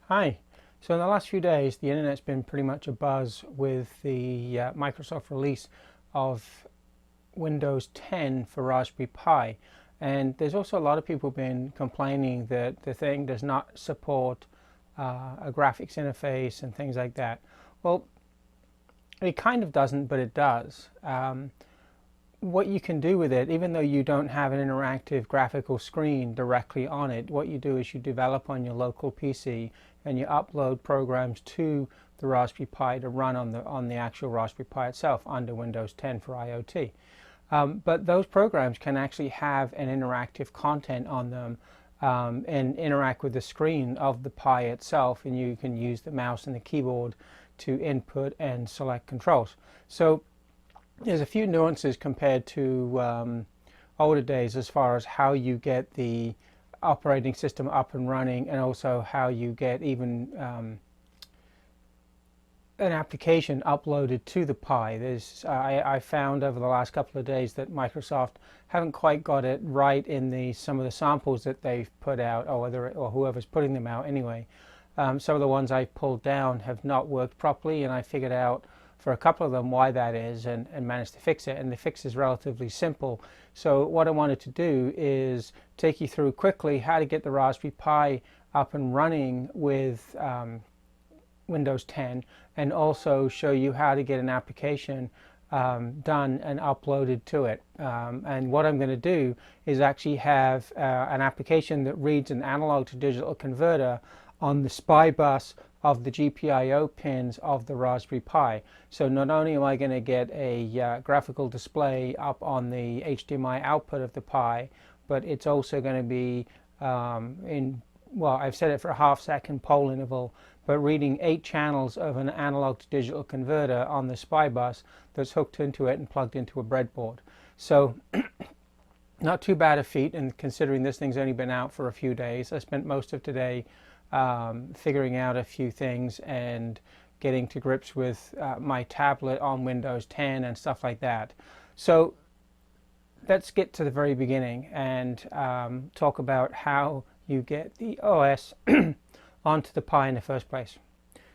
Hi. So in the last few days, the internet's been pretty much abuzz with the Microsoft release of Windows 10 for Raspberry Pi. And there's also a lot of people been complaining that the thing does not support a graphics interface and things like that. Well, it kind of doesn't, but it does. What you can do with it, even though you don't have an interactive graphical screen directly on it, what you do is you develop on your local PC and you upload programs to the Raspberry Pi to run on the actual Raspberry Pi itself under Windows 10 for IoT. But those programs can actually have an interactive content on them and interact with the screen of the Pi itself, and you can use the mouse and the keyboard to input and select controls. So there's a few nuances compared to older days as far as how you get the operating system up and running, and also how you get even an application uploaded to the Pi. I found over the last couple of days that Microsoft haven't quite got it right in some of the samples that they've put out, or whoever's putting them out anyway. Some of the ones I pulled down have not worked properly, and I figured out for a couple of them why that is, and managed to fix it. And the fix is relatively simple. So what I wanted to do is take you through quickly how to get the Raspberry Pi up and running with Windows 10, and also show you how to get an application done and uploaded to it. And what I'm going to do is actually have an application that reads an analog to digital converter on the SPI bus of the GPIO pins of the Raspberry Pi. So not only am I going to get a graphical display up on the HDMI output of the Pi, but it's also going to be well, I've set it for a half-second pole interval, but reading 8 channels of an analog to digital converter on the SPI bus that's hooked into it and plugged into a breadboard. So not too bad a feat, and considering this thing's only been out for a few days. I spent most of today figuring out a few things and getting to grips with my tablet on Windows 10 and stuff like that. So let's get to the very beginning and talk about how you get the OS onto the Pi in the first place.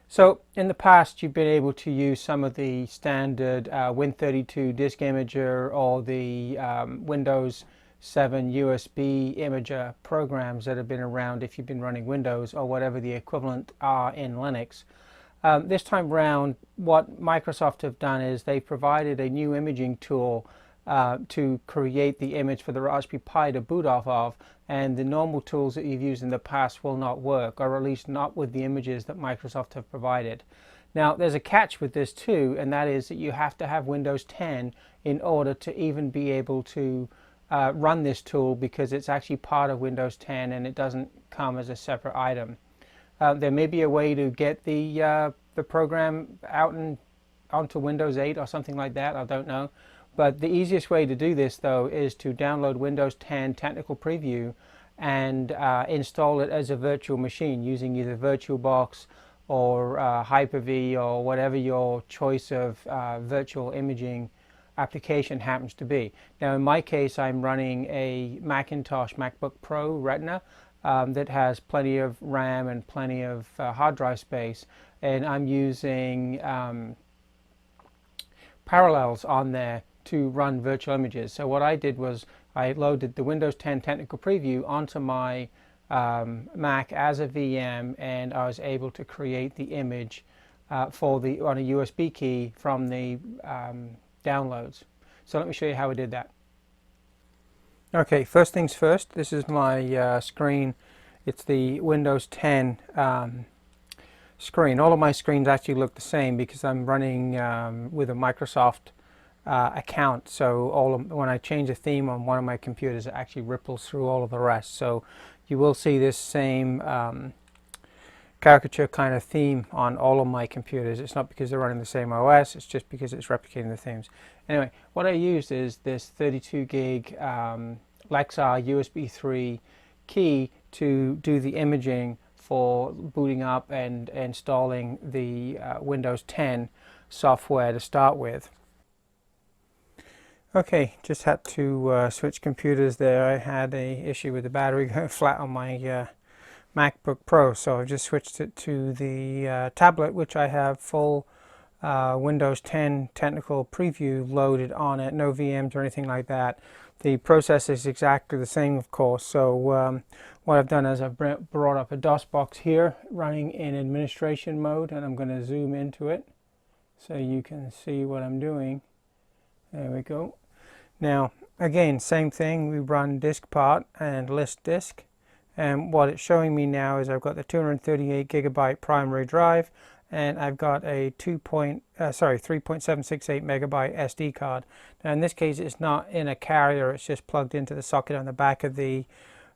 So in the past, you've been able to use some of the standard Win32 disk imager or the Windows 7 USB imager programs that have been around if you've been running Windows, or whatever the equivalent are in Linux. This time round, what Microsoft have done is they provided a new imaging tool to create the image for the Raspberry Pi to boot off of, and the normal tools that you've used in the past will not work, or at least not with the images that Microsoft have provided. Now there's a catch with this too, and that is that you have to have Windows 10 in order to even be able to run this tool, because it's actually part of Windows 10 and it doesn't come as a separate item. There may be a way to get the program out and onto Windows 8 or something like that, I don't know. But the easiest way to do this, though, is to download Windows 10 Technical Preview and install it as a virtual machine using either VirtualBox or Hyper-V or whatever your choice of virtual imaging application happens to be. Now in my case, I'm running a Macintosh MacBook Pro Retina that has plenty of RAM and plenty of hard drive space, and I'm using Parallels on there to run virtual images. So what I did was I loaded the Windows 10 Technical Preview onto my Mac as a VM, and I was able to create the image on a USB key from the downloads. So let me show you how I did that. Okay, first things first, this is my screen. It's the Windows 10 screen. All of my screens actually look the same because I'm running with a Microsoft account. So when I change a theme on one of my computers, it actually ripples through all of the rest. So you will see this same caricature kind of theme on all of my computers. It's not because they're running the same OS, it's just because it's replicating the themes. Anyway, what I used is this 32 gig Lexar USB 3 key to do the imaging for booting up and installing the Windows 10 software to start with. Okay, just had to switch computers there. I had an issue with the battery going flat on my MacBook Pro. So I've just switched it to the tablet, which I have full Windows 10 technical preview loaded on it, no VMs or anything like that. The process is exactly the same, of course. So what I've done is I've brought up a DOS box here running in administration mode, and I'm going to zoom into it so you can see what I'm doing. There we go. Now again, same thing, we run disk part and list disk, and what it's showing me now is I've got the 238 gigabyte primary drive, and I've got a 3.768 megabyte SD card. Now in this case it's not in a carrier, it's just plugged into the socket on the back of the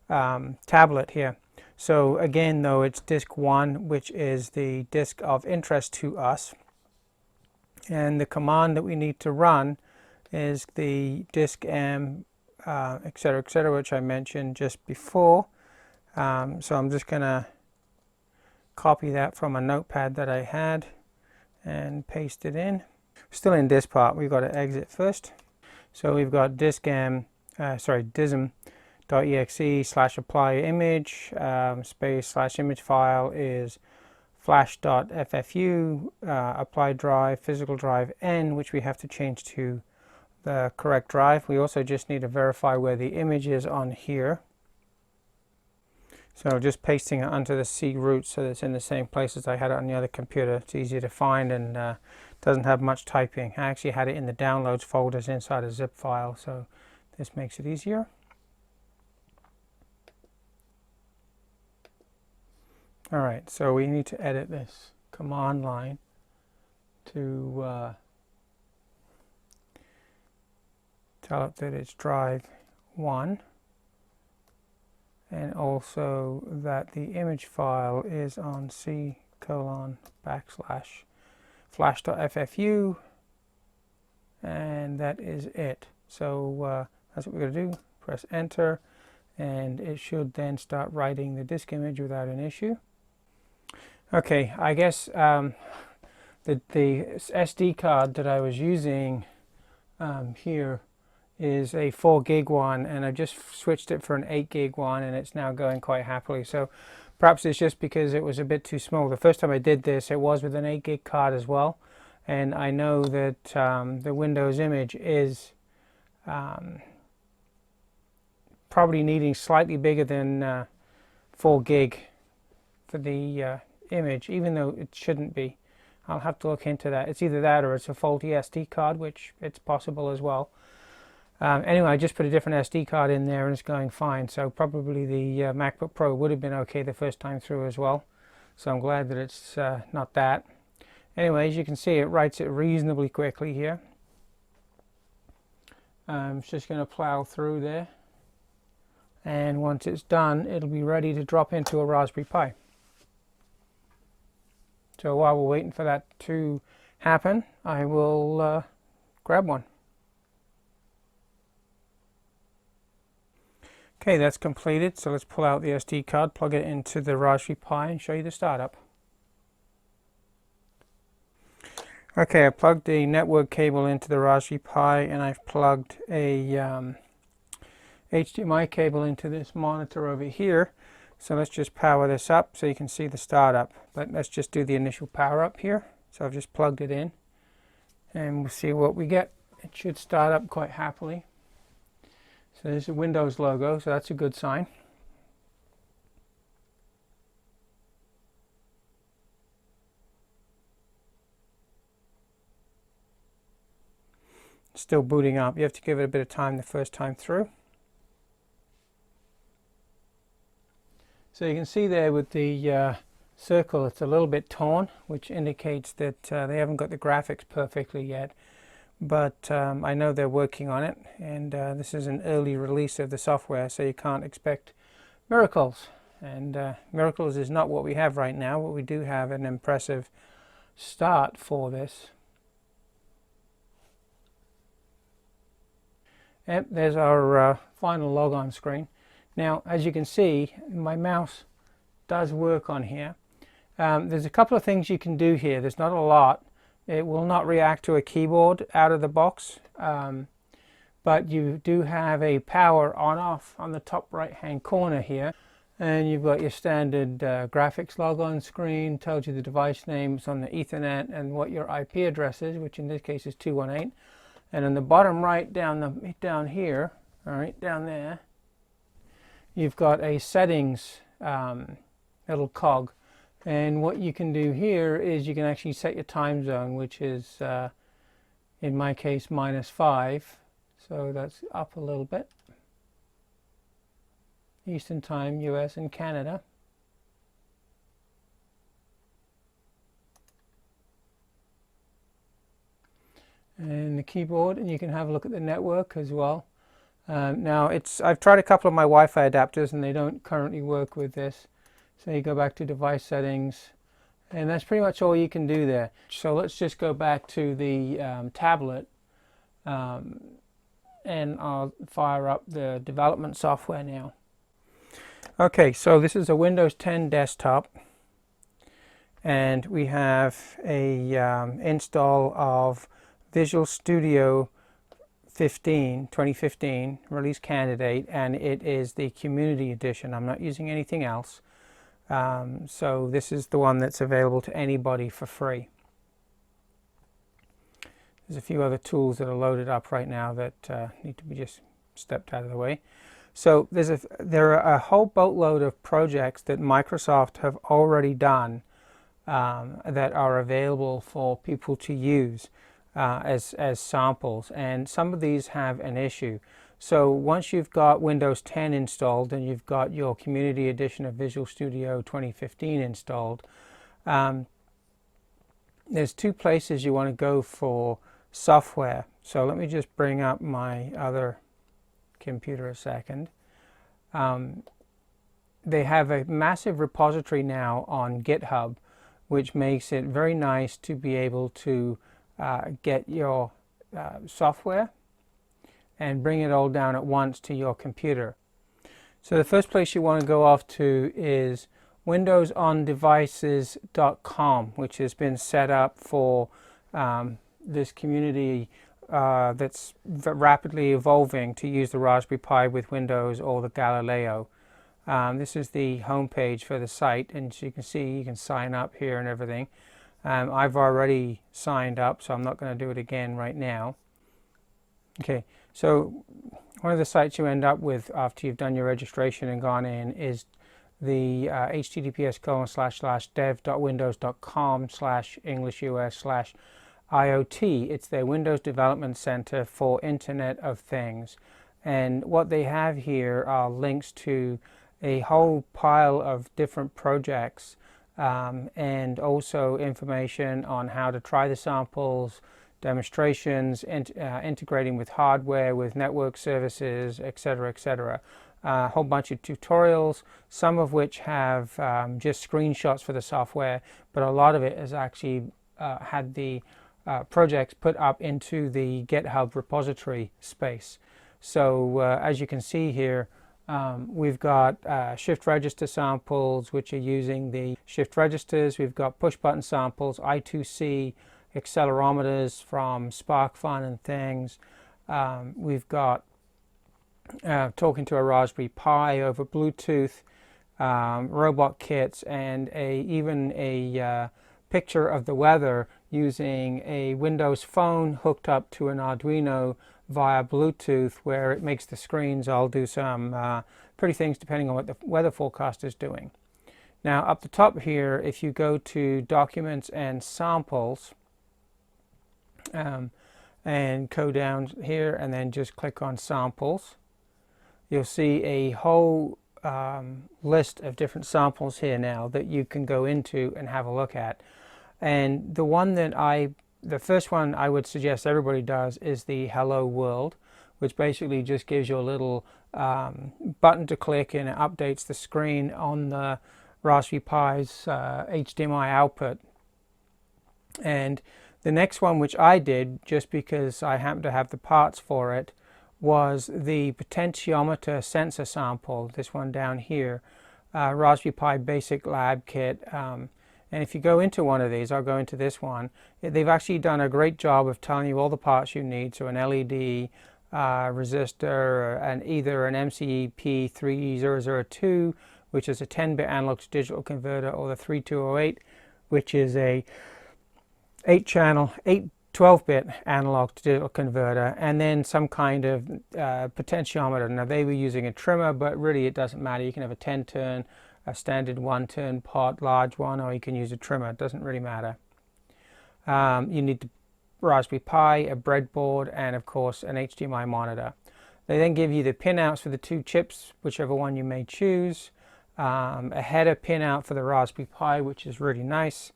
tablet here. So again, though, it's disk 1, which is the disk of interest to us, and the command that we need to run is the disk m etc, which I mentioned just before. So I'm just gonna copy that from a notepad that I had and paste it in. Still in disk part, we've got to exit first. So we've got dism.exe/apply image /image file is flash.ffu apply drive physical drive n, which we have to change to the correct drive. We also just need to verify where the image is on here. So just pasting it onto the C root so that it's in the same place as I had it on the other computer. It's easier to find and doesn't have much typing. I actually had it in the downloads folders inside a zip file, so this makes it easier. Alright, so we need to edit this command line to tell it that it's drive 1. And also that the image file is on c://flash.ffu, and that is it. So that's what we're going to do. Press enter, and it should then start writing the disk image without an issue. Okay, I guess the SD card that I was using here is a 4 gig one, and I've just switched it for an 8 gig one, and it's now going quite happily. So perhaps it's just because it was a bit too small. The first time I did this, it was with an 8 gig card as well, and I know that the Windows image is probably needing slightly bigger than 4 gig for the image, even though it shouldn't be. I'll have to look into that. It's either that or it's a faulty SD card, which it's possible as well. Anyway, I just put a different SD card in there and it's going fine. So probably the MacBook Pro would have been okay the first time through as well. So I'm glad that it's not that. Anyway, as you can see, it writes it reasonably quickly here. It's just going to plow through there. And once it's done, it'll be ready to drop into a Raspberry Pi. So while we're waiting for that to happen, I will grab one. Okay, that's completed, so let's pull out the SD card, plug it into the Raspberry Pi and show you the startup. Okay, I plugged the network cable into the Raspberry Pi, and I've plugged a HDMI cable into this monitor over here. So let's just power this up so you can see the startup. But let's just do the initial power up here. So I've just plugged it in, and we'll see what we get. It should start up quite happily. So there's a Windows logo, so that's a good sign. Still booting up. You have to give it a bit of time the first time through. So you can see there with the circle, it's a little bit torn, which indicates that they haven't got the graphics perfectly yet. But I know they're working on it, and this is an early release of the software, so you can't expect miracles. And miracles is not what we have right now, but we do have an impressive start for this. Yep, there's our final logon screen. Now, as you can see, my mouse does work on here. There's a couple of things you can do here. There's not a lot. It will not react to a keyboard out of the box, but you do have a power on-off on the top right-hand corner here. And you've got your standard graphics logon screen, tells you the device name, it's on the Ethernet, and what your IP address is, which in this case is 218. And on the bottom right down here, all right, down there, you've got a settings little cog. And what you can do here is you can actually set your time zone, which is, in my case, -5. So that's up a little bit. Eastern Time, US and Canada. And the keyboard, and you can have a look at the network as well. Now I've tried a couple of my Wi-Fi adapters and they don't currently work with this. So you go back to device settings, and that's pretty much all you can do there. So let's just go back to the tablet, and I'll fire up the development software now. Okay, so this is a Windows 10 desktop, and we have a install of Visual Studio 2015 release candidate, and it is the Community Edition. I'm not using anything else. So this is the one that's available to anybody for free. There's a few other tools that are loaded up right now that need to be just stepped out of the way. So there are a whole boatload of projects that Microsoft have already done that are available for people to use as samples, and some of these have an issue. So once you've got Windows 10 installed and you've got your Community Edition of Visual Studio 2015 installed, there's two places you want to go for software. So let me just bring up my other computer a second. They have a massive repository now on GitHub, which makes it very nice to be able to get your software and bring it all down at once to your computer. So the first place you want to go off to is windowsondevices.com, which has been set up for this community that's rapidly evolving to use the Raspberry Pi with Windows or the Galileo. This is the home page for the site, and as you can see, you can sign up here and everything. I've already signed up, so I'm not going to do it again right now. Okay, so one of the sites you end up with after you've done your registration and gone in is the https://dev.windows.com/EnglishUS/IoT. It's their Windows Development Center for Internet of Things. And what they have here are links to a whole pile of different projects, and also information on how to try the samples, demonstrations, integrating with hardware, with network services, etc., etc. A whole bunch of tutorials, some of which have just screenshots for the software, but a lot of it has actually had the projects put up into the GitHub repository space. So as you can see here, we've got shift register samples, which are using the shift registers. We've got push button samples, I2C, accelerometers from SparkFun and things. We've got talking to a Raspberry Pi over Bluetooth, robot kits, and even a picture of the weather using a Windows phone hooked up to an Arduino via Bluetooth, where it makes the screens all do some pretty things depending on what the weather forecast is doing. Now up the top here, if you go to Documents and Samples, and go down here and then just click on Samples, you'll see a whole list of different samples here now that you can go into and have a look at. And the one that the first one I would suggest everybody does is the Hello World, which basically just gives you a little button to click, and it updates the screen on the Raspberry Pi's HDMI output. And the next one, which I did just because I happen to have the parts for it, was the Potentiometer Sensor sample, this one down here, Raspberry Pi Basic Lab Kit. And if you go into one of these, I'll go into this one, they've actually done a great job of telling you all the parts you need. So an LED, resistor, and either an MCP3002 which is a 10-bit analog to digital converter, or the 3208, which is a 12-bit analog to digital converter, and then some kind of potentiometer. Now they were using a trimmer, but really it doesn't matter. You can have a 10-turn, a standard 1-turn pot, large one, or you can use a trimmer. It doesn't really matter. You need the Raspberry Pi, a breadboard, and of course an HDMI monitor. They then give you the pinouts for the two chips, whichever one you may choose, a header pinout for the Raspberry Pi, which is really nice,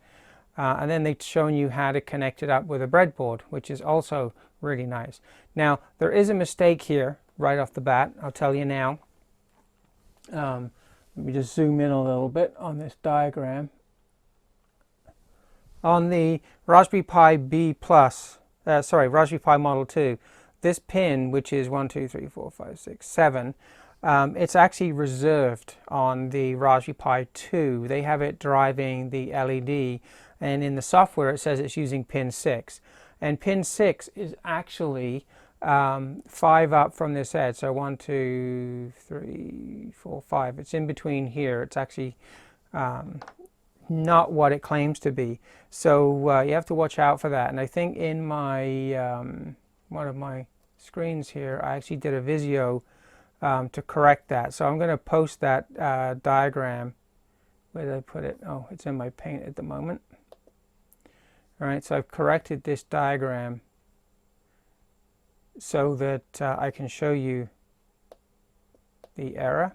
and then they've shown you how to connect it up with a breadboard, which is also really nice. Now there is a mistake here right off the bat. I'll tell you now. Let me just zoom in a little bit on this diagram. On the Raspberry Pi Raspberry Pi Model 2, this pin, which is 1, 2, 3, 4, 5, 6, 7, it's actually reserved on the Raspberry Pi 2. They have it driving the LED, and in the software it says it's using pin 6. And pin 6 is actually 5 up from this edge. So 1, 2, 3, 4, 5. It's in between here. It's actually not what it claims to be. So you have to watch out for that. And I think in my one of my screens here, I actually did a video to correct that. So I'm going to post that diagram. Where did I put it? Oh, it's in my Paint at the moment. All right, so I've corrected this diagram so that I can show you the error.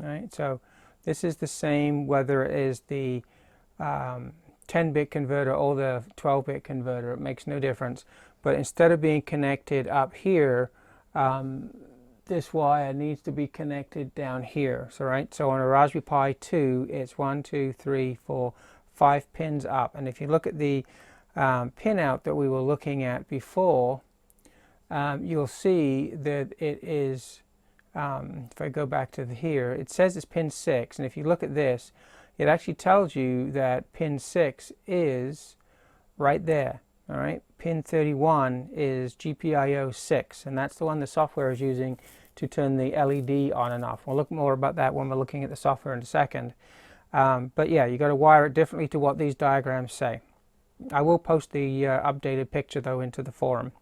All right, so this is the same whether it is the 10-bit converter or the 12-bit converter. It makes no difference. But instead of being connected up here, this wire needs to be connected down here. So right, so on a Raspberry Pi 2, it's 1, 2, 3, 4, 5 pins up. And if you look at the pinout that we were looking at before, you'll see that it is, if I go back to here, it says it's pin 6, and if you look at this, it actually tells you that pin 6 is right there. All right, pin 31 is GPIO 6, and that's the one the software is using to turn the LED on and off. We'll look more about that when we're looking at the software in a second. But yeah, you got to wire it differently to what these diagrams say. I will post the updated picture though into the forum.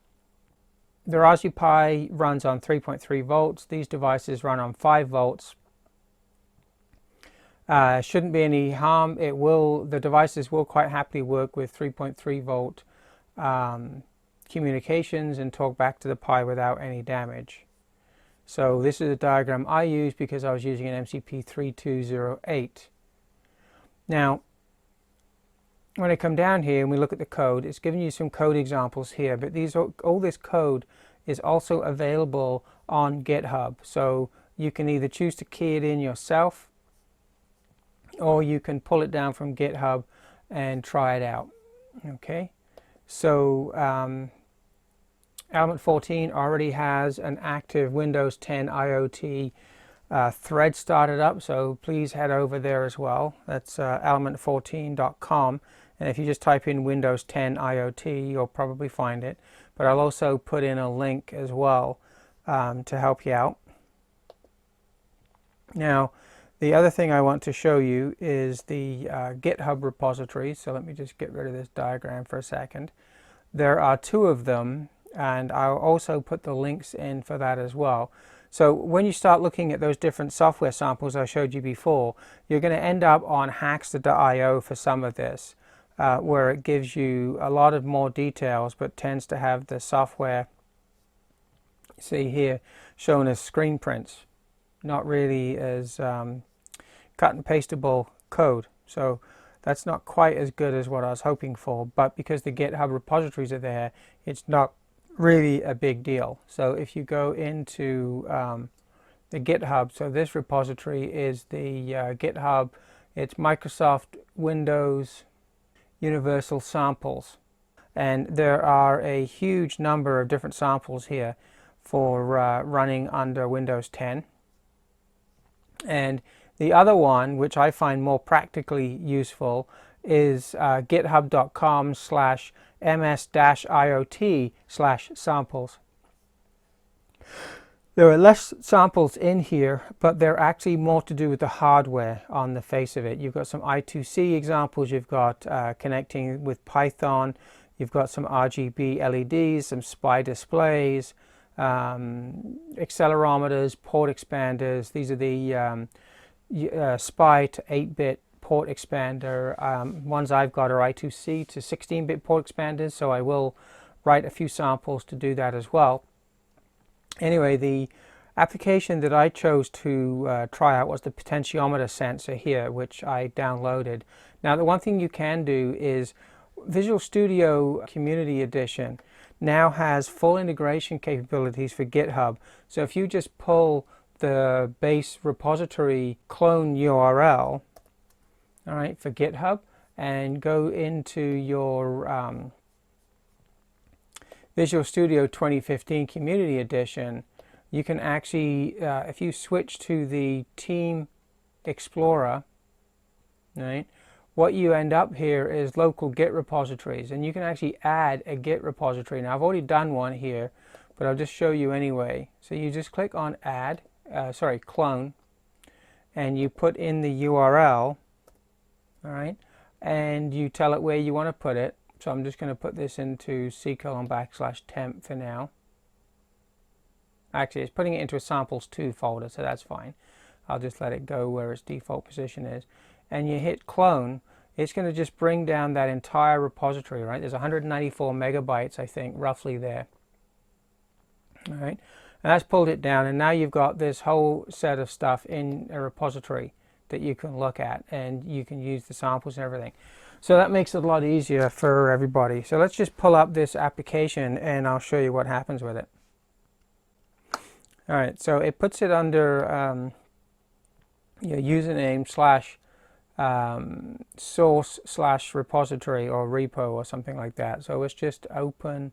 The Raspberry Pi runs on 3.3 volts. These devices run on 5 volts. Shouldn't be any harm. The devices will quite happily work with 3.3 volt communications and talk back to the Pi without any damage. So this is a diagram I used because I was using an MCP 3208. Now, when I come down here and we look at the code, it's giving you some code examples here, but all this code is also available on GitHub. So you can either choose to key it in yourself, or you can pull it down from GitHub and try it out. Okay, so Element 14 already has an active Windows 10 IoT thread started up, so please head over there as well. That's element14.com, and if you just type in Windows 10 IoT, you'll probably find it. But I'll also put in a link as well to help you out. Now, the other thing I want to show you is the GitHub repository. So let me just get rid of this diagram for a second. There are 2 of them, and I'll also put the links in for that as well. So when you start looking at those different software samples I showed you before, you're going to end up on hackster.io for some of this, where it gives you a lot of more details, but tends to have the software, see here, shown as screen prints, not really as cut and pastable code. So that's not quite as good as what I was hoping for, but because the GitHub repositories are there, it's not really a big deal. So if you go into the GitHub, so this repository is the GitHub, it's Microsoft Windows Universal Samples, and there are a huge number of different samples here for running under Windows 10. And the other one, which I find more practically useful, is github.com/ms-iot/samples. There are less samples in here, but they're actually more to do with the hardware on the face of it. You've got some I2C examples, you've got connecting with Python, you've got some RGB LEDs, some SPI displays, accelerometers, port expanders. These are the SPI to 8-bit port expander. Ones I've got are I2C to 16-bit port expanders, so I will write a few samples to do that as well. Anyway, the application that I chose to try out was the potentiometer sensor here, which I downloaded. Now, the one thing you can do is Visual Studio Community Edition now has full integration capabilities for GitHub. So if you just pull the base repository clone URL, all right, for GitHub, and go into your Visual Studio 2015 Community Edition, you can actually, if you switch to the Team Explorer, right, what you end up here is local Git repositories, and you can actually add a Git repository. Now, I've already done one here, but I'll just show you anyway. So you just click on Add, Clone, and you put in the URL, all right, and you tell it where you want to put it. So I'm just going to put this into c:\temp for now. Actually, it's putting it into a samples2 folder, so that's fine. I'll just let it go where its default position is. And you hit clone, it's going to just bring down that entire repository, right? There's 194 megabytes, I think, roughly there. All right, and that's pulled it down, and now you've got this whole set of stuff in a repository that you can look at, and you can use the samples and everything. So that makes it a lot easier for everybody. So let's just pull up this application and I'll show you what happens with it. All right, so it puts it under your username / source / repository or repo or something like that. So let's just open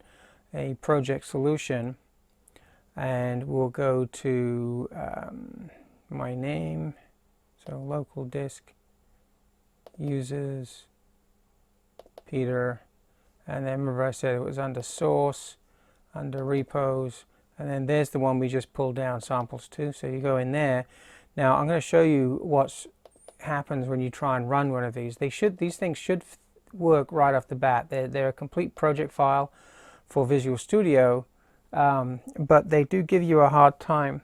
a project solution, and we'll go to my name, so local disk users Peter, and then remember I said it was under source, under repos, and then there's the one we just pulled down, samples2. So you go in there. Now I'm going to show you what happens when you try and run one of these. These things should work right off the bat. They're a complete project file for Visual Studio, but they do give you a hard time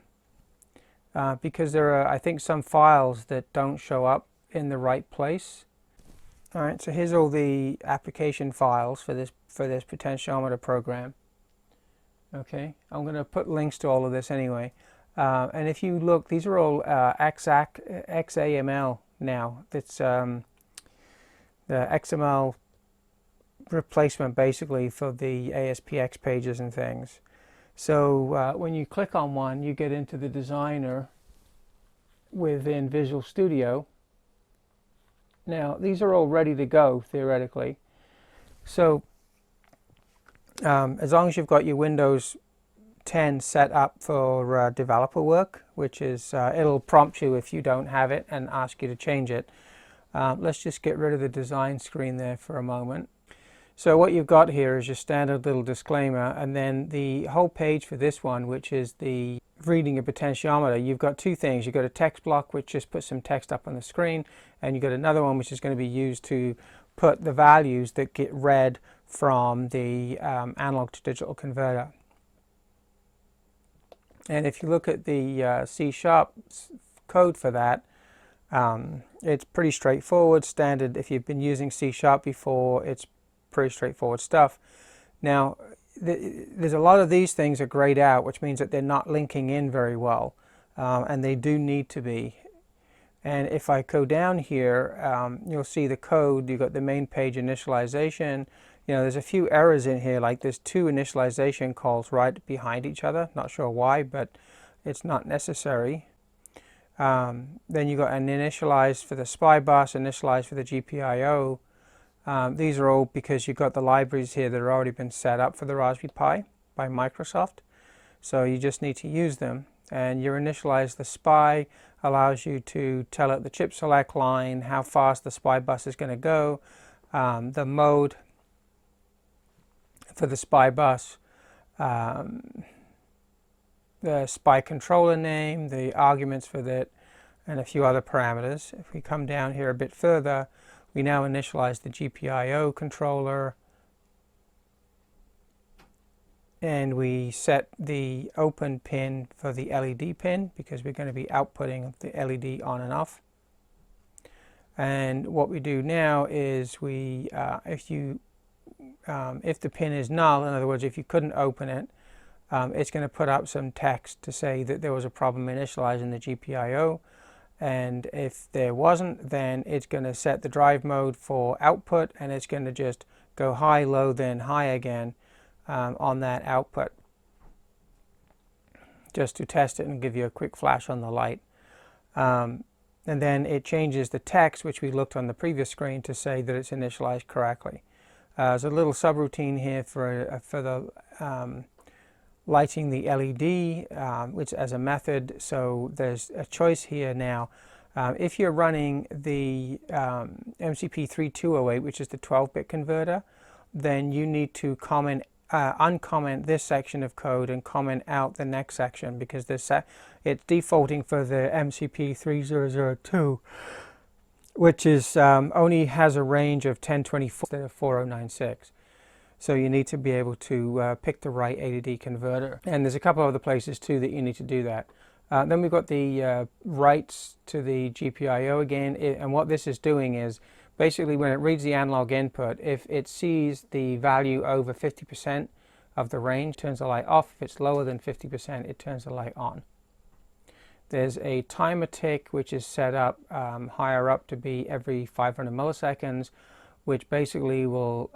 because there are, I think, some files that don't show up in the right place. All right, so here's all the application files for this potentiometer program. Okay, I'm going to put links to all of this anyway. And if you look, these are all XAML now. That's the XML replacement basically for the ASPX pages and things. So when you click on one, you get into the designer within Visual Studio. Now, these are all ready to go, theoretically. So, as long as you've got your Windows 10 set up for developer work, which is, it'll prompt you if you don't have it and ask you to change it. Let's just get rid of the design screen there for a moment. So what you've got here is your standard little disclaimer, and then the whole page for this one, which is the reading a potentiometer. You've got two things. You've got a text block, which just puts some text up on the screen, and you've got another one which is going to be used to put the values that get read from the analog to digital converter. And if you look at the C# code for that, it's pretty straightforward, standard. If you've been using C# before, it's pretty straightforward stuff. Now, there's a lot of these things are grayed out, which means that they're not linking in very well, and they do need to be. And if I go down here, you'll see the code. You've got the main page initialization. You know, there's a few errors in here, like there's two initialization calls right behind each other. Not sure why, but it's not necessary. Then you've got an initialize for the SPI bus, initialize for the GPIO. These are all because you've got the libraries here that have already been set up for the Raspberry Pi by Microsoft. So you just need to use them. And your initialize the SPI allows you to tell it the chip select line, how fast the SPI bus is going to go, the mode for the SPI bus, the SPI controller name, the arguments for that, and a few other parameters. If we come down here a bit further, we now initialize the GPIO controller, and we set the open pin for the LED pin because we're going to be outputting the LED on and off. And what we do now is we, if the pin is null, in other words, if you couldn't open it, it's going to put up some text to say that there was a problem initializing the GPIO. And if there wasn't, then it's going to set the drive mode for output, and it's going to just go high, low, then high again on that output, just to test it and give you a quick flash on the light. And then it changes the text, which we looked on the previous screen, to say that it's initialized correctly. There's a little subroutine here for the lighting the LED, which as a method. So there's a choice here now. If you're running the MCP3208, which is the 12-bit converter, then you need to uncomment this section of code and comment out the next section, because it's defaulting for the MCP3002, which is only has a range of 1024 instead of 4096. So you need to be able to pick the right A to D converter. And there's a couple other places too that you need to do that. Then we've got the writes to the GPIO again. And what this is doing is basically when it reads the analog input, if it sees the value over 50% of the range, turns the light off. If it's lower than 50%, it turns the light on. There's a timer tick which is set up higher up to be every 500 milliseconds, which basically will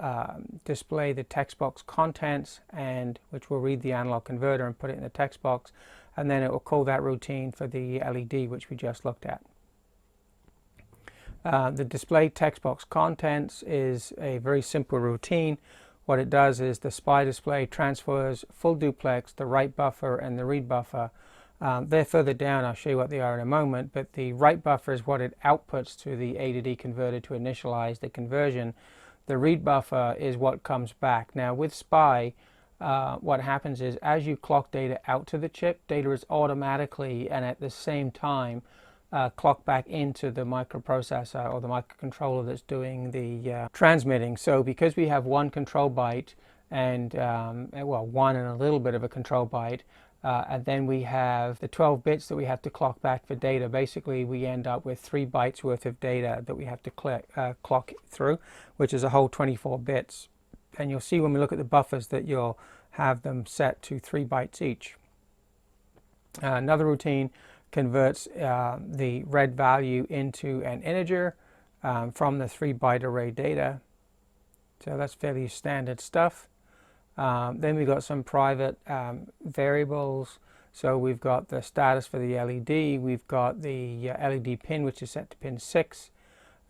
display the text box contents, and which will read the analog converter and put it in the text box, and then it will call that routine for the LED, which we just looked at. The display text box contents is a very simple routine. What it does is the SPI display transfers full duplex, the write buffer and the read buffer. They're further down, I'll show you what they are in a moment, but the write buffer is what it outputs to the A to D converter to initialize the conversion. The read buffer is what comes back. Now with SPI, what happens is as you clock data out to the chip, data is automatically and at the same time clocked back into the microprocessor or the microcontroller that's doing the transmitting. So because we have one control byte and, well, one and a little bit of a control byte, and then we have the 12 bits that we have to clock back for data. Basically, we end up with 3 bytes worth of data that we have to clock through, which is a whole 24 bits. And you'll see when we look at the buffers that you'll have them set to 3 bytes each. Another routine converts the red value into an integer from the 3-byte array data. So that's fairly standard stuff. Then we've got some private variables. So we've got the status for the LED, we've got the LED pin, which is set to pin 6,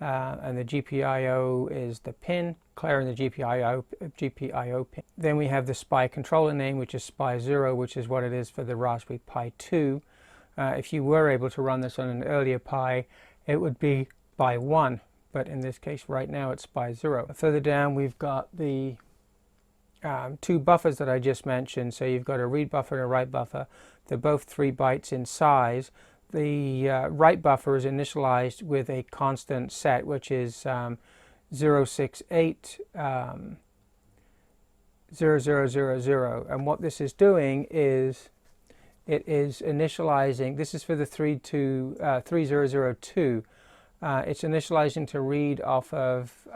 and the GPIO is the pin, declaring the GPIO pin. Then we have the SPI controller name, which is SPI0, which is what it is for the Raspberry Pi 2. If you were able to run this on an earlier Pi, it would be SPI1, but in this case right now it's SPI0. Further down we've got the 2 buffers that I just mentioned. So you've got a read buffer and a write buffer. They're both 3 bytes in size. The write buffer is initialized with a constant set, which is 068 0000. And what this is doing is it is initializing, this is for the 3002. It's initializing to read off of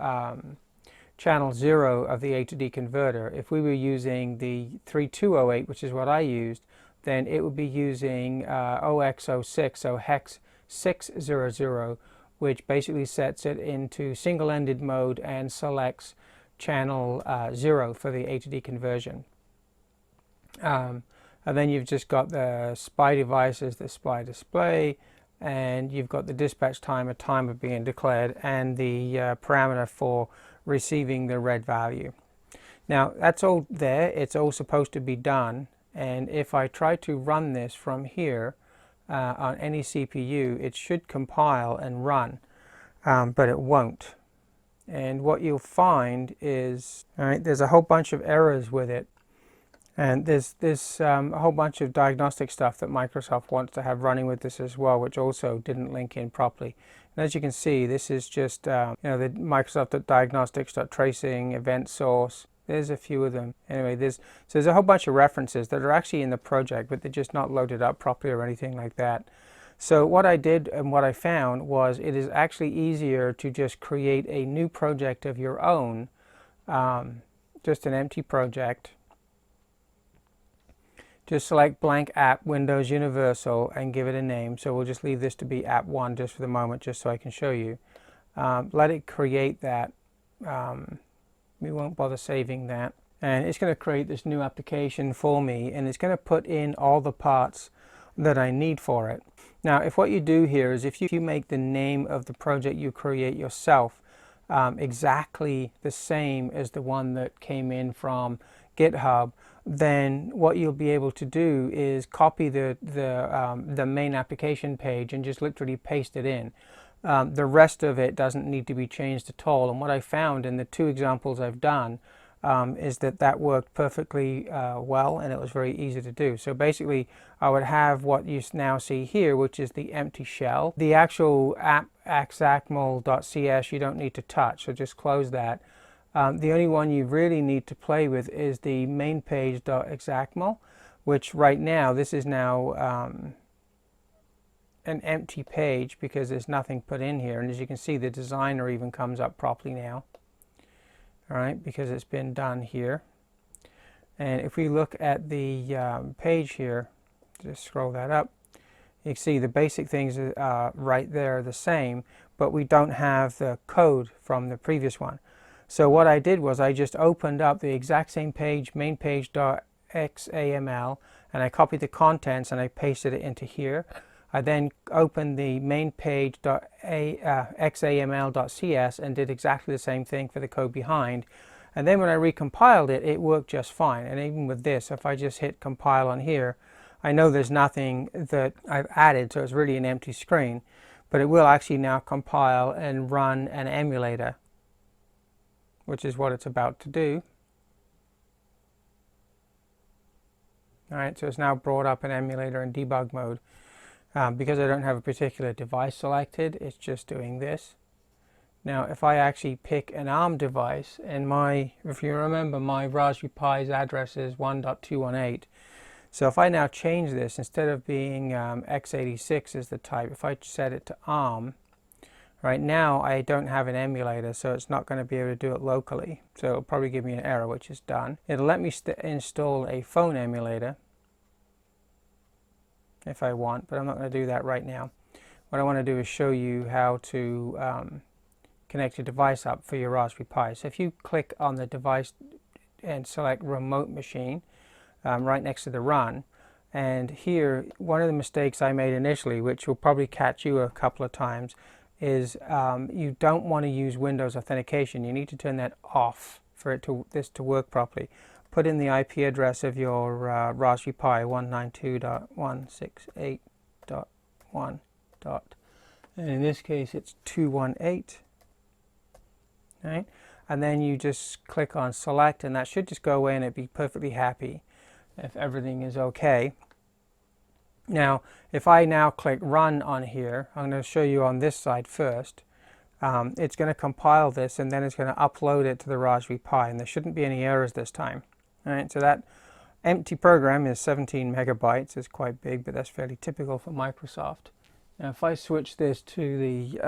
channel 0 of the A to D converter. If we were using the 3208, which is what I used, then it would be using 0x06, so hex 600, which basically sets it into single-ended mode and selects channel 0 for the A to D conversion. And then you've just got the SPI devices, the SPI display, and you've got the dispatch timer being declared, and the parameter for receiving the red value. Now that's all there, it's all supposed to be done, and if I try to run this from here on any CPU, it should compile and run, but it won't. And what you'll find is, all right, there's a whole bunch of errors with it. And there's a whole bunch of diagnostic stuff that Microsoft wants to have running with this as well, which also didn't link in properly. And as you can see, this is just the Microsoft.diagnostics.tracing, event source. There's a few of them. Anyway, there's a whole bunch of references that are actually in the project, but they're just not loaded up properly or anything like that. So what I did and what I found was it is actually easier to just create a new project of your own, just an empty project. Just select blank app, Windows Universal, and give it a name. So we'll just leave this to be app 1 just for the moment, just so I can show you. Let it create that. We won't bother saving that. And it's going to create this new application for me, and it's going to put in all the parts that I need for it. Now, if what you do here is if you make the name of the project you create yourself exactly the same as the one that came in from GitHub, then what you'll be able to do is copy the main application page and just literally paste it in. The rest of it doesn't need to be changed at all. And what I found in the 2 examples I've done is that worked perfectly well, and it was very easy to do. So basically I would have what you now see here, which is the empty shell. The actual app example.cs you don't need to touch, so just close that. The only one you really need to play with is the main page.example, which right now, this is now an empty page because there's nothing put in here. And as you can see, the designer even comes up properly now, all right, because it's been done here. And if we look at the page here, just scroll that up, you can see the basic things right there are the same, but we don't have the code from the previous one. So what I did was I just opened up the exact same page, main page.xaml, and I copied the contents and I pasted it into here. I then opened the main page.xaml.cs and did exactly the same thing for the code behind. And then when I recompiled it, it worked just fine. And even with this, if I just hit compile on here, I know there's nothing that I've added, so it's really an empty screen. But it will actually now compile and run an emulator, which is what it's about to do. All right, so it's now brought up an emulator in debug mode. Because I don't have a particular device selected, it's just doing this. Now, if I actually pick an ARM device, and if you remember, my Raspberry Pi's address is 1.218. So if I now change this, instead of being x86 as the type, if I set it to ARM, right now I don't have an emulator, so it's not going to be able to do it locally. So it'll probably give me an error, which is done. It'll let me install a phone emulator if I want, but I'm not going to do that right now. What I want to do is show you how to connect your device up for your Raspberry Pi. So if you click on the device and select remote machine right next to the run, and here one of the mistakes I made initially, which will probably catch you a couple of times, is you don't want to use Windows authentication. You need to turn that off for this to work properly. Put in the IP address of your Raspberry Pi, 192.168.1. And in this case it's 218. Right? And then you just click on select, and that should just go away and it'd be perfectly happy if everything is okay. Now if I now click run on here, I'm going to show you on this side first. It's going to compile this, and then it's going to upload it to the Raspberry Pi, and there shouldn't be any errors this time. All right, so that empty program is 17 megabytes. It's quite big, but that's fairly typical for Microsoft. Now if I switch this to the,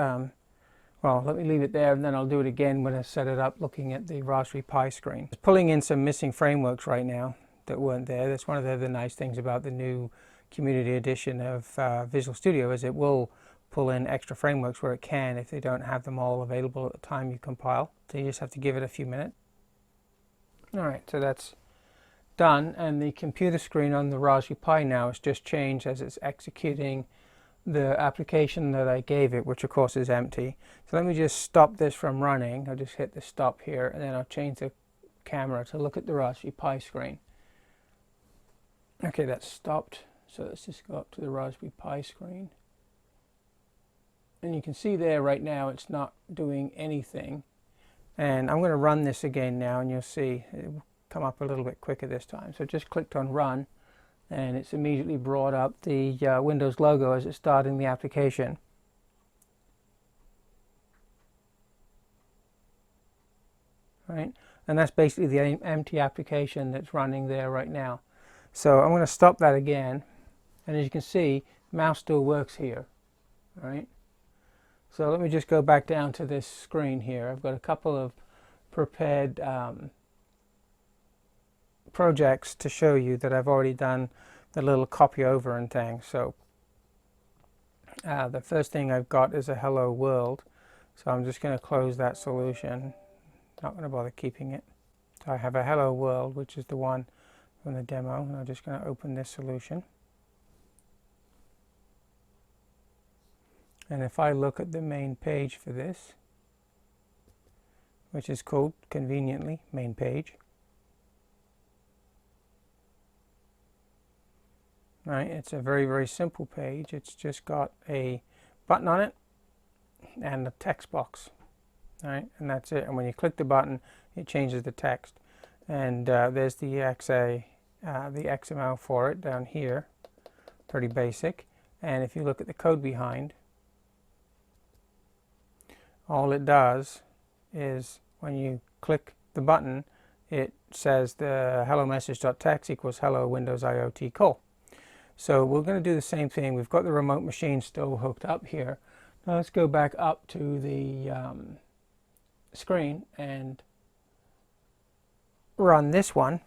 well, let me leave it there, and then I'll do it again when I set it up looking at the Raspberry Pi screen. It's pulling in some missing frameworks right now that weren't there. That's one of the nice things about the new Community Edition of Visual Studio, is it will pull in extra frameworks where it can if they don't have them all available at the time you compile. So you just have to give it a few minutes. All right, so that's done, and the computer screen on the Raspberry Pi now has just changed as it's executing the application that I gave it, which of course is empty. So let me just stop this from running. I'll just hit the stop here, and then I'll change the camera to look at the Raspberry Pi screen. Okay, that's stopped. So let's just go up to the Raspberry Pi screen. And you can see there right now it's not doing anything. And I'm going to run this again now, and you'll see it will come up a little bit quicker this time. So just clicked on Run, and it's immediately brought up the Windows logo as it's starting the application. Right, and that's basically the empty application that's running there right now. So I'm going to stop that again, and as you can see, mouse still works here. All right. So let me just go back down to this screen here. I've got a couple of prepared projects to show you that I've already done the little copy over and things. So the first thing I've got is a hello world. So I'm just going to close that solution. Not going to bother keeping it. So I have a hello world, which is the one from the demo, and I'm just going to open this solution. And if I look at the main page for this, which is called conveniently main page, right, it's a very, very simple page. It's just got a button on it and a text box, right, and that's it. And when you click the button, it changes the text, and there's the XML for it down here, pretty basic. And if you look at the code behind, all it does is when you click the button, it says the hello message.txt equals hello Windows IoT call. So we're going to do the same thing. We've got the remote machine still hooked up here. Now let's go back up to the screen and run this one.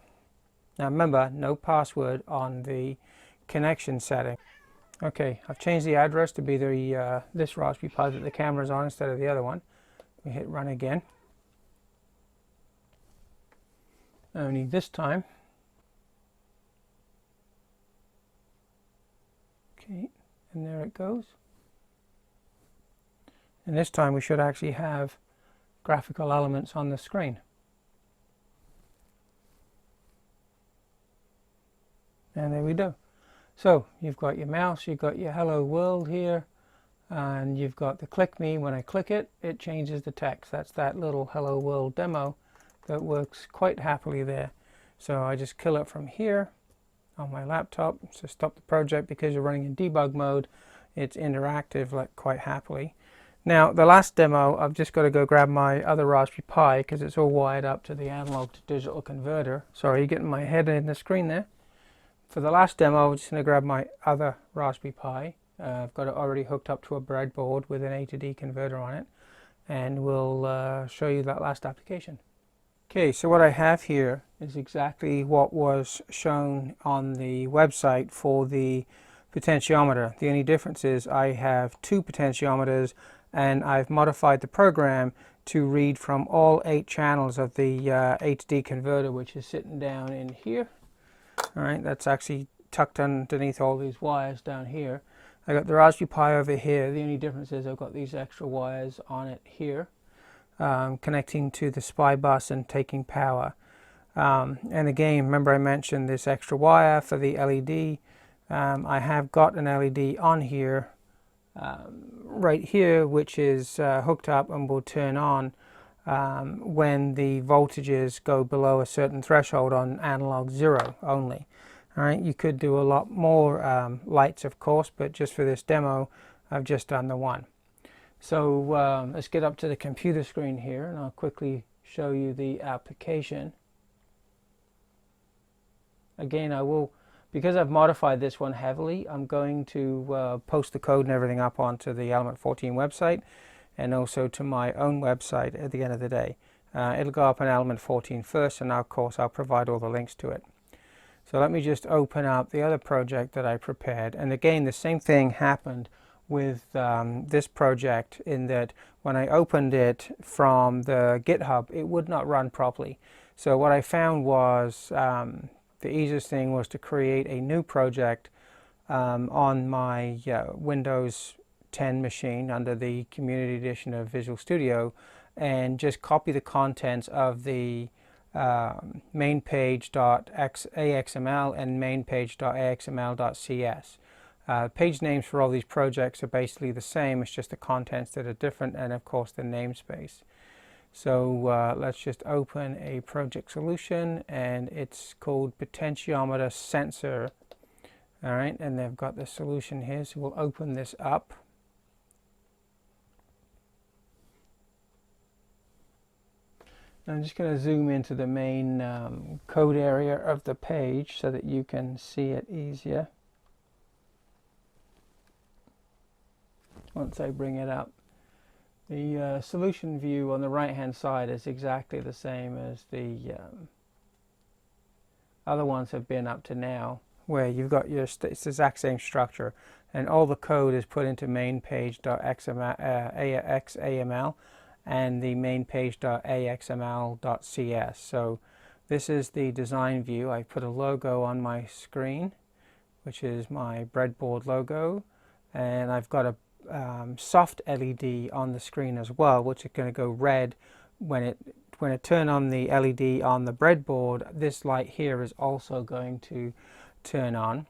Now remember, no password on the connection setting. Okay, I've changed the address to be the this Raspberry Pi that the camera's on instead of the other one. We hit run again. Only this time. Okay, and there it goes. And this time we should actually have graphical elements on the screen. And there we go. So you've got your mouse, you've got your hello world here, and you've got the click me. When I click it, it changes the text. That's that little hello world demo that works quite happily there. So I just kill it from here on my laptop. So stop the project because you're running in debug mode. It's interactive like quite happily. Now the last demo, I've just got to go grab my other Raspberry Pi because it's all wired up to the analog to digital converter. Sorry, you're getting my head in the screen there. For the last demo, I'm just going to grab my other Raspberry Pi. I've got it already hooked up to a breadboard with an A to D converter on it, and we'll show you that last application. Okay, so what I have here is exactly what was shown on the website for the potentiometer. The only difference is I have two potentiometers, and I've modified the program to read from all 8 channels of the A to D converter, which is sitting down in here. All right, that's actually tucked underneath all these wires down here. I got the Raspberry Pi over here. The only difference is I've got these extra wires on it here, connecting to the SPI bus and taking power. And again, remember I mentioned this extra wire for the LED. I have got an LED on here, right here, which is hooked up and will turn on when the voltages go below a certain threshold on analog 0 only. All right, you could do a lot more lights, of course, but just for this demo, I've just done the one. So let's get up to the computer screen here, and I'll quickly show you the application. Again, I will, because I've modified this one heavily, I'm going to post the code and everything up onto the Element 14 website, and also to my own website at the end of the day. It'll go up on Element 14 first, and now of course I'll provide all the links to it. So let me just open up the other project that I prepared, and again the same thing happened with this project, in that when I opened it from the GitHub, it would not run properly. So what I found was the easiest thing was to create a new project on my Windows 10 machine under the Community Edition of Visual Studio, and just copy the contents of the main page.axml and main page.axml.cs. Page names for all these projects are basically the same, it's just the contents that are different, and of course the namespace. So let's just open a project solution, and it's called Potentiometer Sensor. All right, and they've got the solution here, so we'll open this up. I'm just going to zoom into the main code area of the page so that you can see it easier once I bring it up. The solution view on the right hand side is exactly the same as the other ones have been up to now, where you've got it's the exact same structure, and all the code is put into main page.xaml and the main page.axml.cs. So this is the design view. I put a logo on my screen, which is my breadboard logo, and I've got a soft LED on the screen as well, which is going to go red when I turn on the LED on the breadboard. This light here is also going to turn on.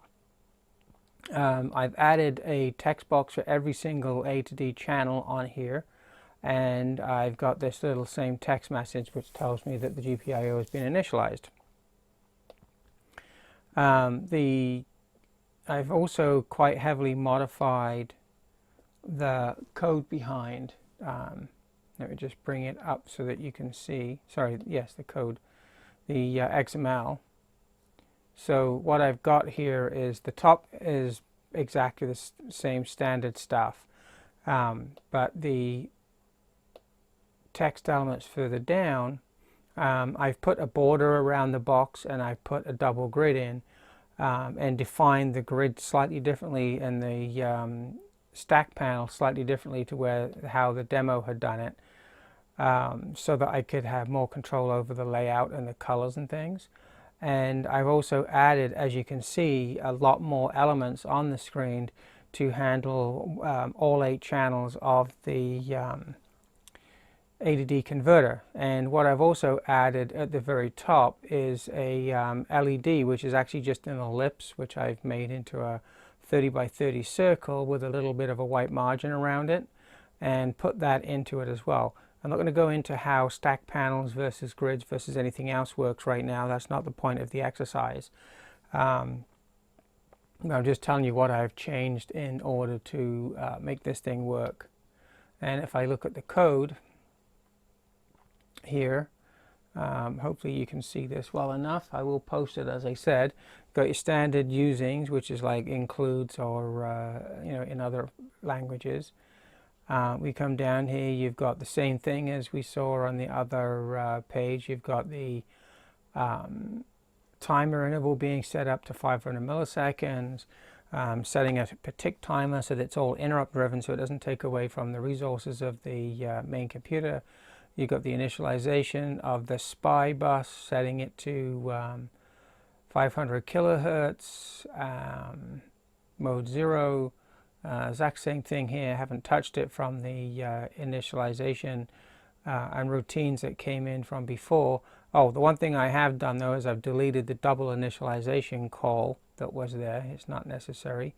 I've added a text box for every single A to D channel on here, and I've got this little same text message which tells me that the GPIO has been initialized. I've also quite heavily modified the code behind. Let me just bring it up so that you can see. Sorry, yes, the code, the XML. So what I've got here is the top is exactly the same standard stuff, but the text elements further down, I've put a border around the box, and I've put a double grid in, and defined the grid slightly differently and the stack panel slightly differently to how the demo had done it, so that I could have more control over the layout and the colors and things. And I've also added, as you can see, a lot more elements on the screen to handle all 8 channels of the A to D converter. And what I've also added at the very top is a LED, which is actually just an ellipse, which I've made into a 30 by 30 circle with a little bit of a white margin around it, and put that into it as well. I'm not going to go into how stack panels versus grids versus anything else works right now. That's not the point of the exercise. I'm just telling you what I've changed in order to make this thing work. And if I look at the code here, hopefully you can see this well enough. I will post it, as I said. Got your standard usings, which is like includes or in other languages. We come down here, you've got the same thing as we saw on the other page. You've got the timer interval being set up to 500 milliseconds, setting a tick timer so that it's all interrupt driven, so it doesn't take away from the resources of the main computer. You've got the initialization of the SPI bus, setting it to 500 kilohertz, mode 0. Exact same thing here. Haven't touched it from the initialization and routines that came in from before. Oh, the one thing I have done though is I've deleted the double initialization call that was there. It's not necessary.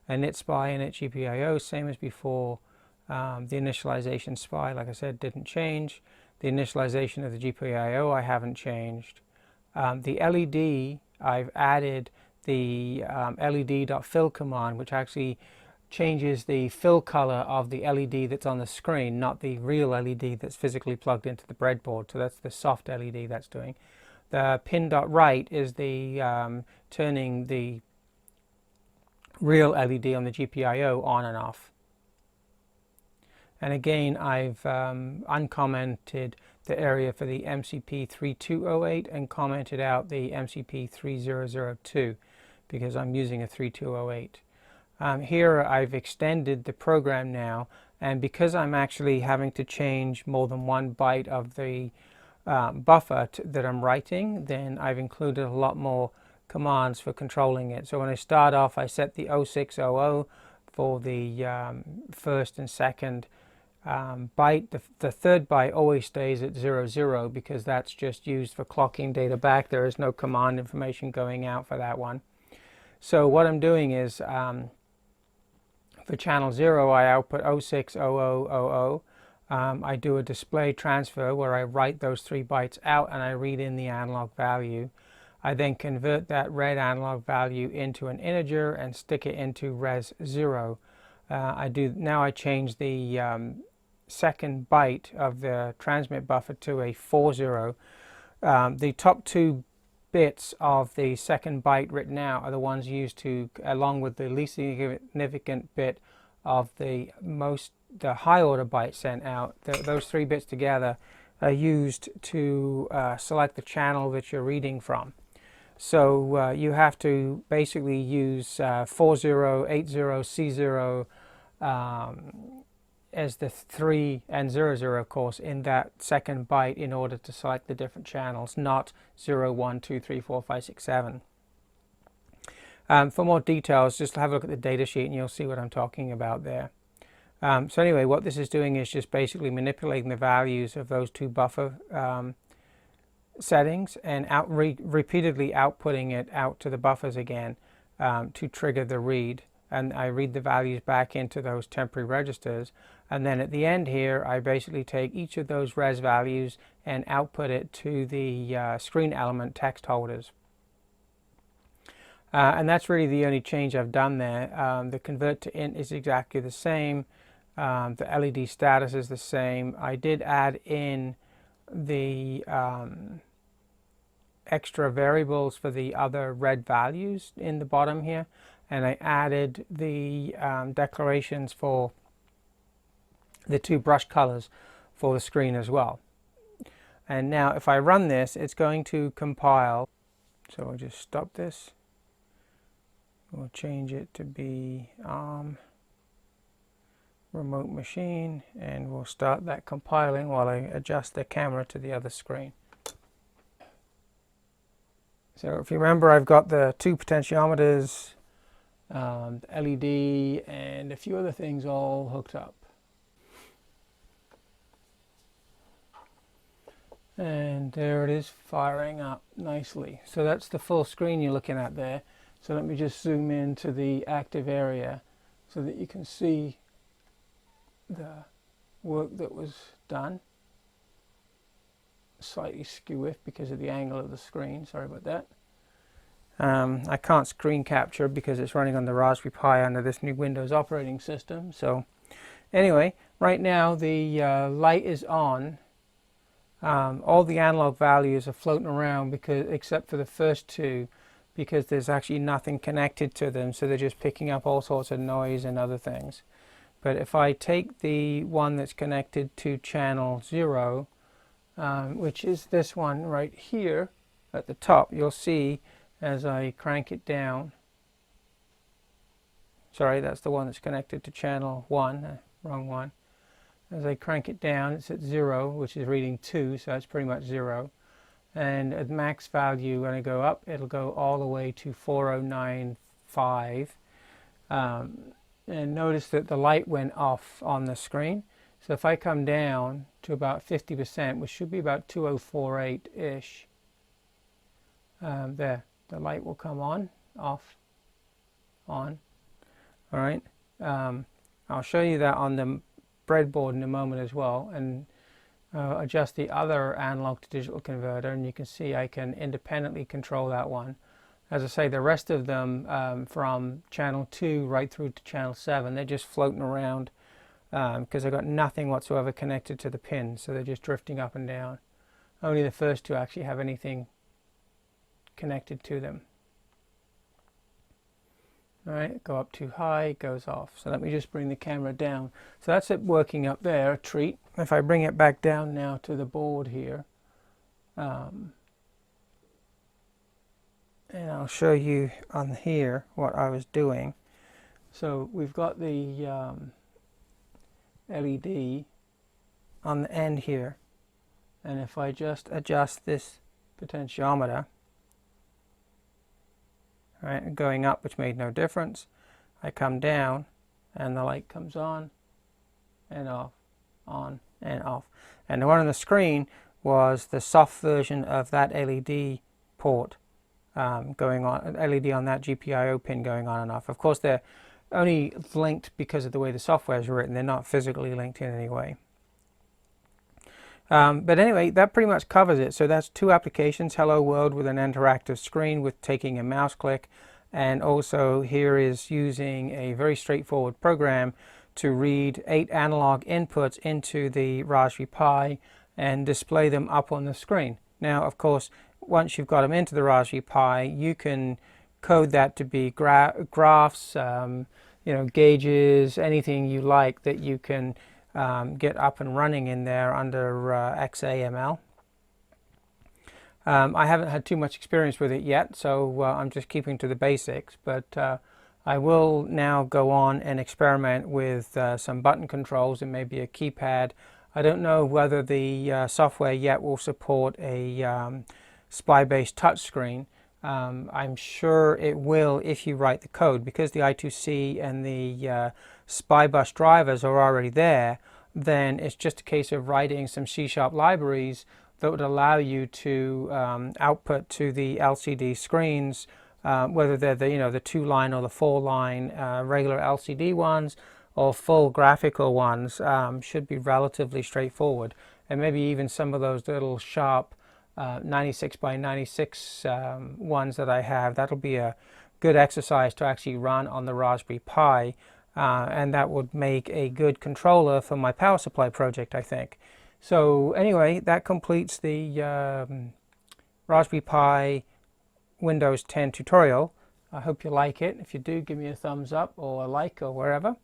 And init SPI and init GPIO, same as before. The initialization SPI, like I said, didn't change. The initialization of the GPIO I haven't changed. The LED, I've added the led.fill command, which actually changes the fill color of the LED that's on the screen, not the real LED that's physically plugged into the breadboard. So that's the soft LED that's doing. The pin.write is the turning the real LED on the GPIO on and off. And again, I've uncommented the area for the MCP 3208 and commented out the MCP 3002 because I'm using a 3208. Here I've extended the program now, and because I'm actually having to change more than 1 byte of the buffer that I'm writing, then I've included a lot more commands for controlling it. So when I start off, I set the 0600 for the first and second byte. The third byte always stays at 00 because that's just used for clocking data back. There is no command information going out for that one. So what I'm doing is for channel 0, I output 060000. I do a display transfer where I write those 3 bytes out and I read in the analog value. I then convert that read analog value into an integer and stick it into res 0. Now I change the second byte of the transmit buffer to a 40. The top 2 bits of the second byte written out are the ones used to, along with the least significant bit of the high order byte sent out. Those 3 bits together are used to select the channel that you're reading from. So you have to basically use 40, 80, C0 as the 3 and 00, of course, in that second byte in order to select the different channels, not 0, 1, 2, 3, 4, 5, 6, 7. For more details, just have a look at the data sheet and you'll see what I'm talking about there. So anyway, what this is doing is just basically manipulating the values of those 2 buffer settings and repeatedly outputting it out to the buffers again to trigger the read. And I read the values back into those temporary registers. And then at the end here, I basically take each of those res values and output it to the screen element text holders. And that's really the only change I've done there. The convert to int is exactly the same. The LED status is the same. I did add in the extra variables for the other red values in the bottom here. And I added the declarations for the 2 brush colors for the screen as well. And now if I run this, it's going to compile. So I'll just stop this. We'll change it to be remote machine, and we'll start that compiling while I adjust the camera to the other screen. So if you remember, I've got the 2 potentiometers, the LED, and a few other things all hooked up. And there it is, firing up nicely. So that's the full screen you're looking at there. So let me just zoom into the active area so that you can see the work that was done. Slightly skew because of the angle of the screen, sorry about that. I can't screen capture because it's running on the Raspberry Pi under this new Windows operating system. So anyway, right now the light is on. All the analog values are floating around except for the first 2, because there's actually nothing connected to them, so they're just picking up all sorts of noise and other things. But if I take the one that's connected to channel 0, which is this one right here at the top, you'll see as I crank it down, sorry, that's the one that's connected to channel 1, wrong one. As I crank it down, it's at 0, which is reading 2, so that's pretty much 0. And at max value, when I go up, it'll go all the way to 4095. And notice that the light went off on the screen. So if I come down to about 50%, which should be about 2048-ish, there, the light will come on, off, on. All right. I'll show you that on the breadboard in a moment as well, and adjust the other analog to digital converter, and you can see I can independently control that one. As I say, the rest of them from channel 2 right through to channel 7, they're just floating around because I've got nothing whatsoever connected to the pins, so they're just drifting up and down. Only the first 2 actually have anything connected to them. All right, go up too high, it goes off. So let me just bring the camera down. So that's it working up there, a treat. If I bring it back down now to the board here, and I'll show you on here what I was doing. So we've got the LED on the end here, and if I just adjust this potentiometer, right, going up, which made no difference, I come down and the light comes on and off, on and off. And the one on the screen was the soft version of that LED port going on, LED on that GPIO pin going on and off. Of course, they're only linked because of the way the software is written. They're not physically linked in any way. But anyway, that pretty much covers it. So that's two applications, Hello World with an interactive screen with taking a mouse click, and also here is using a very straightforward program to read 8 analog inputs into the Raspberry Pi and display them up on the screen. Now, of course, once you've got them into the Raspberry Pi, you can code that to be graphs, gauges, anything you like that you can get up and running in there under XAML. I haven't had too much experience with it yet, so I'm just keeping to the basics, but I will now go on and experiment with some button controls and maybe a keypad. I don't know whether the software yet will support a SPI-based touchscreen. I'm sure it will if you write the code, because the I2C and the SPI bus drivers are already there. Then it's just a case of writing some C# libraries that would allow you to output to the LCD screens, whether they're the the 2-line or the 4-line regular LCD ones or full graphical ones. Should be relatively straightforward, and maybe even some of those little sharp 96 by 96 ones that I have. That'll be a good exercise to actually run on the Raspberry Pi, and that would make a good controller for my power supply project, I think. So anyway, that completes the Raspberry Pi Windows 10 tutorial. I hope you like it. If you do, give me a thumbs up or a like or wherever,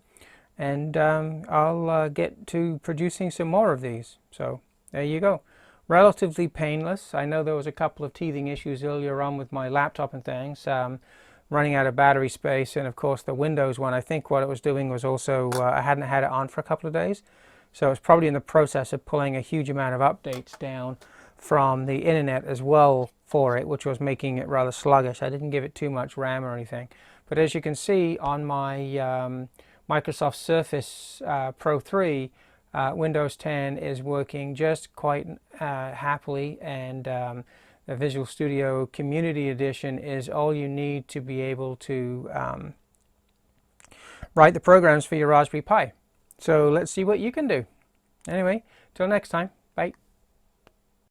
and I'll get to producing some more of these. So there you go. Relatively painless. I know there was a couple of teething issues earlier on with my laptop and things, running out of battery space, and of course the Windows one, I think what it was doing was also I hadn't had it on for a couple of days, so it's probably in the process of pulling a huge amount of updates down from the internet as well for it, which was making it rather sluggish. I didn't give it too much RAM or anything, but as you can see on my Microsoft Surface Pro 3, Windows 10 is working just quite happily, and the Visual Studio Community Edition is all you need to be able to write the programs for your Raspberry Pi. So let's see what you can do. Anyway, till next time.